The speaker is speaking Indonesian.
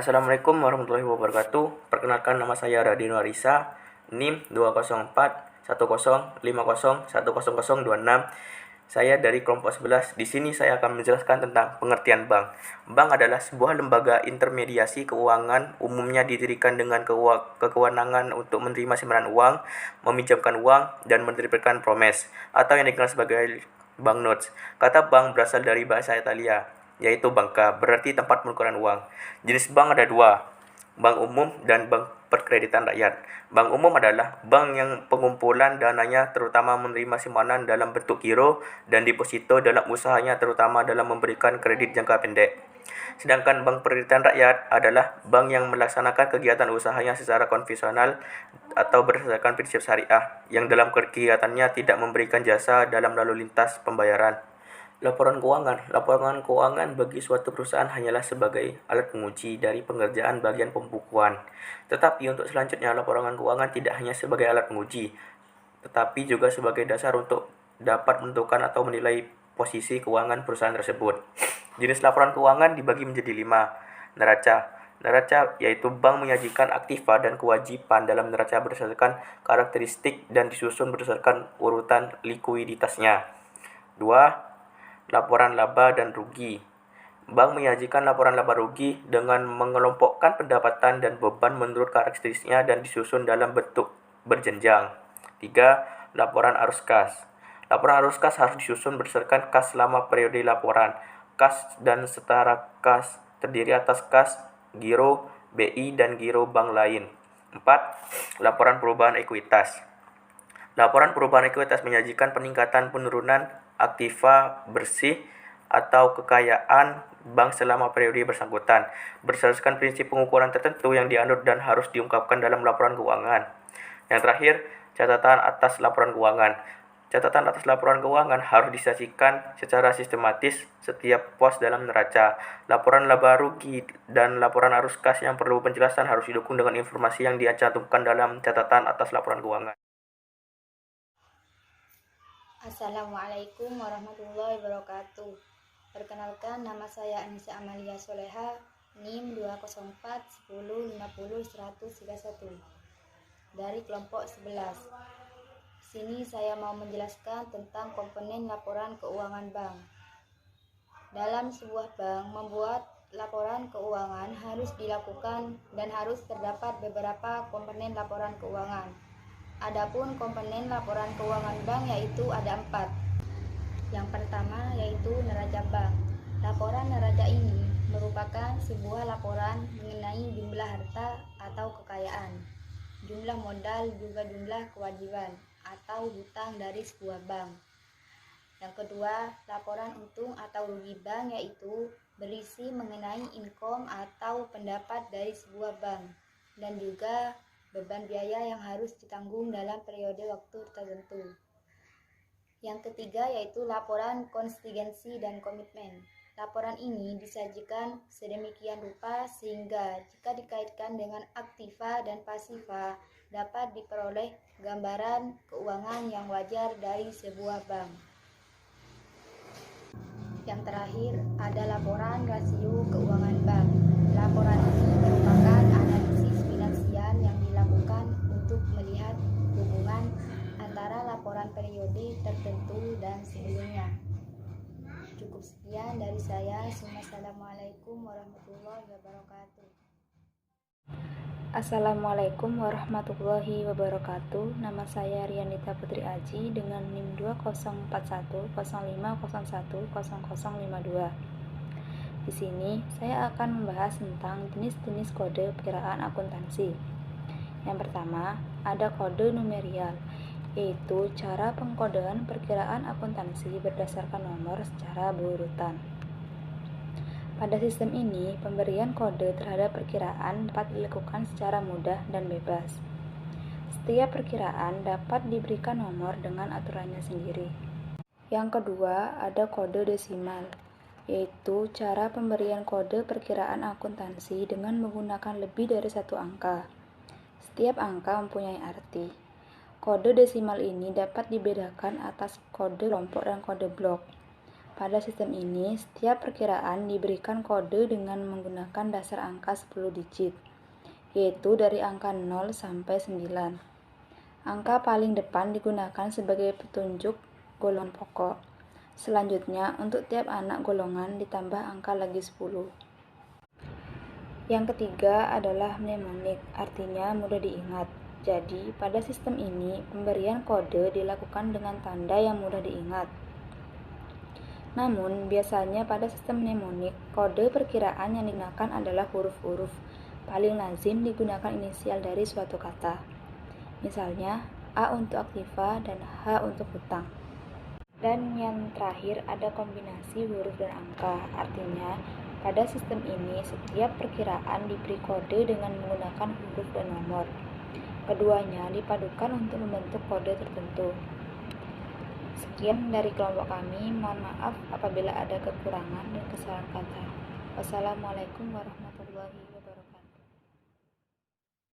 Assalamualaikum warahmatullahi wabarakatuh. Perkenalkan, nama saya Radino Arisa, NIM 20410501026. Saya dari kelompok 11. Di sini saya akan menjelaskan tentang pengertian bank. Bank adalah sebuah lembaga intermediasi keuangan, umumnya didirikan dengan kewenangan untuk menerima simpanan uang, meminjamkan uang, dan menerbitkan promes, atau yang dikenal sebagai banknotes. Kata bank berasal dari bahasa Italia, yaitu banca, berarti tempat penukaran uang. Jenis bank ada dua, bank umum dan bank perkreditan rakyat. Bank umum adalah bank yang pengumpulan dananya terutama menerima simpanan dalam bentuk giro dan deposito dalam usahanya, terutama dalam memberikan kredit jangka pendek. Sedangkan bank perkreditan rakyat adalah bank yang melaksanakan kegiatan usahanya secara konvensional atau berdasarkan prinsip syariah, yang dalam kegiatannya tidak memberikan jasa dalam lalu lintas pembayaran. Laporan keuangan. Laporan keuangan bagi suatu perusahaan hanyalah sebagai alat penguji dari pengerjaan bagian pembukuan. Tetapi untuk selanjutnya, laporan keuangan tidak hanya sebagai alat penguji, tetapi juga sebagai dasar untuk dapat menentukan atau menilai posisi keuangan perusahaan tersebut. Jenis laporan keuangan dibagi menjadi 5. Neraca. Neraca yaitu bank menyajikan aktiva dan kewajiban dalam neraca berdasarkan karakteristik dan disusun berdasarkan urutan likuiditasnya. 2. Laporan laba dan rugi. Bank menyajikan laporan laba rugi dengan mengelompokkan pendapatan dan beban menurut karakteristiknya dan disusun dalam bentuk berjenjang. 3. Laporan arus kas. Laporan arus kas harus disusun berdasarkan kas selama periode laporan. Kas dan setara kas terdiri atas kas, giro, BI, dan giro bank lain. 4. Laporan perubahan ekuitas. Laporan perubahan ekuitas menyajikan peningkatan penurunan aktiva bersih atau kekayaan bank selama periode bersangkutan, berdasarkan prinsip pengukuran tertentu yang dianut dan harus diungkapkan dalam laporan keuangan. Yang terakhir, catatan atas laporan keuangan. Catatan atas laporan keuangan harus disajikan secara sistematis setiap pos dalam neraca. Laporan laba rugi dan laporan arus kas yang perlu penjelasan harus didukung dengan informasi yang dicantumkan dalam catatan atas laporan keuangan. Assalamualaikum warahmatullahi wabarakatuh. Perkenalkan, nama saya Anissa Amalia Soleha, NIM 20410501031 dari kelompok 11. Sini saya mau menjelaskan tentang komponen laporan keuangan bank. Dalam sebuah bank, membuat laporan keuangan harus dilakukan dan harus terdapat beberapa komponen laporan keuangan. Adapun komponen laporan keuangan bank yaitu ada 4. Yang pertama yaitu neraca bank. Laporan neraca ini merupakan sebuah laporan mengenai jumlah harta atau kekayaan, jumlah modal, juga jumlah kewajiban atau hutang dari sebuah bank. Yang kedua, laporan untung atau rugi bank yaitu berisi mengenai income atau pendapat dari sebuah bank dan juga beban biaya yang harus ditanggung dalam periode waktu tertentu. Yang ketiga yaitu laporan kontingensi dan komitmen. Laporan ini disajikan sedemikian rupa sehingga jika dikaitkan dengan aktiva dan pasiva dapat diperoleh gambaran keuangan yang wajar dari sebuah bank. Yang terakhir ada laporan rasio keuangan bank. Laporan ini merupakan analisis finansial yang dilakukan untuk melihat hubungan antara laporan periode tertentu dan sebelumnya. Cukup sekian dari saya. Assalamualaikum warahmatullahi wabarakatuh. Assalamualaikum warahmatullahi wabarakatuh. Nama saya Rianita Putri Aji dengan NIM 2041050100052. Di sini saya akan membahas tentang jenis-jenis kode perkiraan akuntansi. Yang pertama, ada kode numerial, yaitu cara pengkodean perkiraan akuntansi berdasarkan nomor secara berurutan. Pada sistem ini, pemberian kode terhadap perkiraan dapat dilakukan secara mudah dan bebas. Setiap perkiraan dapat diberikan nomor dengan aturannya sendiri. Yang kedua, ada kode desimal, yaitu cara pemberian kode perkiraan akuntansi dengan menggunakan lebih dari satu angka. Setiap angka mempunyai arti. Kode desimal ini dapat dibedakan atas kode kelompok dan kode blok. Pada sistem ini, setiap perkiraan diberikan kode dengan menggunakan dasar angka 10 digit, yaitu dari angka 0 sampai 9. Angka paling depan digunakan sebagai petunjuk golongan pokok. Selanjutnya, untuk tiap anak golongan ditambah angka lagi 10. Yang ketiga adalah mnemonik, artinya mudah diingat. Jadi, pada sistem ini, pemberian kode dilakukan dengan tanda yang mudah diingat. Namun, biasanya pada sistem mnemonik, kode perkiraan yang digunakan adalah huruf-huruf. Paling lazim digunakan inisial dari suatu kata. Misalnya, A untuk aktiva dan H untuk hutang. Dan yang terakhir ada kombinasi huruf dan angka. Artinya, pada sistem ini setiap perkiraan diberi kode dengan menggunakan huruf dan nomor. Keduanya dipadukan untuk membentuk kode tertentu. Sekian dari kelompok kami, mohon maaf apabila ada kekurangan dan kesalahan kata. Wassalamualaikum warahmatullahi wabarakatuh.